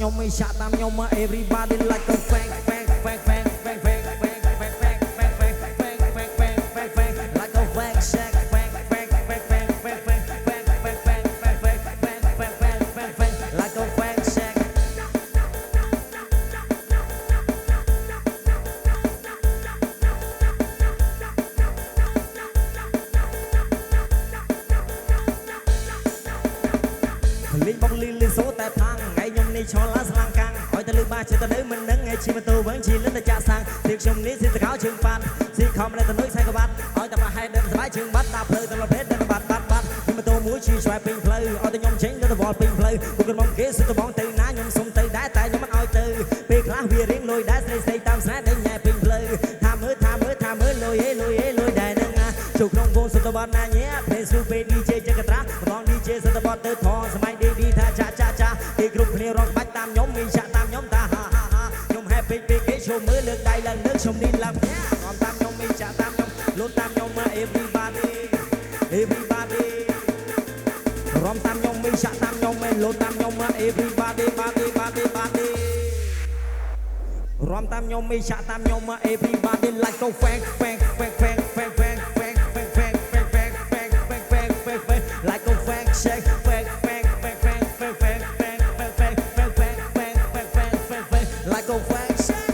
ខ្ញុំមិនឆាក់តាមខ្ញុំមក everybody like a fang fang fang fang fang fang fang fang fang fang fang fang fang fang fang fang like a fang shack fang fang fang fang fang fang fang fang fang fang fang fang fang fang fang like a fang shack លេងបងលីលីសូតែផាំងថ្ងៃខ្ញុំនេះឈរឡាស្លាំងកាំងឲ្យទៅលើបាចិត្តទៅនៅមិននឹងឯជីម៉ូតូវិញជីលិនតែចាក់សាំងទីខ្ញុំនេះស៊ីតកោជើងប៉ាត់ស៊ីខំនៅទៅនុយខ្សែក្បាត់ឲ្យតែប្រហែលដើមស្បាយជើងបាត់ដាក់ផ្លូវទៅប្រភេទដើមបាត់ជីម៉ូតូមួយជិះឆ្វែពេញផ្លូវឲ្យតែខ្ញុំចេញទៅវល់ពេញផ្លូវពួកក្រុមគេសុទ្ធបងទៅណាខ្ញុំសុំទៅដែរតែខ្ញុំមិនឲ្យទៅពេលខ្លះវារៀងលុយដែរស្រីស្រីតាមស្នេហ៍ដេញញ៉ែពេញផ្លូវថាមើលលុយដែរនឹងចូលក្នុងវងសុទ្ធបត់ណាញ៉ែភ្លេងស្រូបពេល DJ ចង្កត្រាបង DJ សុទ្ធបត់ទៅថងសម័យ DD ថាចាគេគ្រប់គ្នារកបាច់តាមខ្ញុំមានចាក់តាមខ្ញុំតាហាខ្ញុំ happy ពេលគេចូលមើលលើកដៃឡើងលើកខ្ញុំនេះឡើងរំតាមខ្ញុំមានចាក់តាមខ្ញុំលូនតាមខ្ញុំមក everybody រំតាមខ្ញុំមានចាក់តាមខ្ញុំមែនលូនតាមខ្ញុំមក everybody រំតាមខ្ញុំមានចាក់តាមខ្ញុំមក everybody like go fang like go fang shake like go fang shake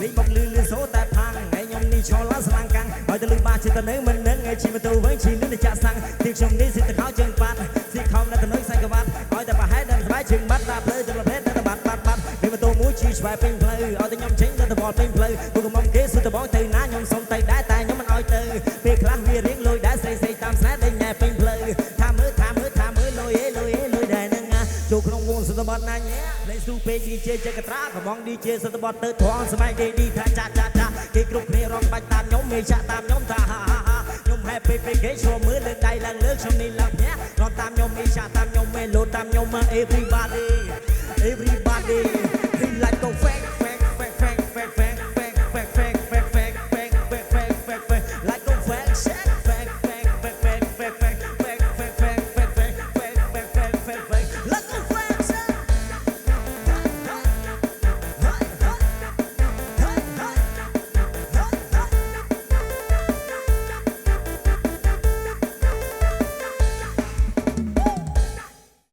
លេងបងលឺសូតែផាំងថ្ងៃខ្ញុំនេះឈរឡាស្លាំងកាំងឲ្យទៅលឺបាចិត្តទៅនៅមិននឹងឯជីម៉ូតូវិញជីលិនតែចាក់សាំងទីខ្ញុំនេះស៊ីតកោជើងប៉ាត់ស៊ីខំនៅទៅនុយខ្សែក្បាត់ឲ្យតែប្រហែលដើមស្បាយជើងបាត់ដាក់ផ្លូវទៅប្រភេទទៅបាត់មានម៉ូតូមួយជិះឆ្វែពេញផ្លូវឲ្យតែខ្ញុំចេញទៅវល់ពេញផ្លូវពួកក្រុមគេសុទ្ធតែបងទៅណាខ្ញុំសុំទៅដែរតែខ្ញុំមិនឲ្យទៅពេលខ្លះវារៀងលុយដែរស្រីតាមស្នេហ៍ដេញញ៉ែពេញផ្លូវថាមើលលុយដែរនឹងចូលក្នុងវងសុទ្ធបត់ណាញ៉ែលេងស៊ូពេក DJ ចង្កត្រាកំង DJ សុទ្ធបត់ទៅថងសម័យ DD ថាចាគេគ្រប់គ្នារកបាច់តាមខ្ញុំមេចាក់តាមខ្ញុំថាខ្ញុំ happy ពេលគេចូលមើលលើកដៃឡើងលើកខ្ញុំនេះឡើងផ្ទះរកតាមខ្ញុំមេចាក់តាមខ្ញុំមេលោតតាមខ្ញុំមក everybody he like go fake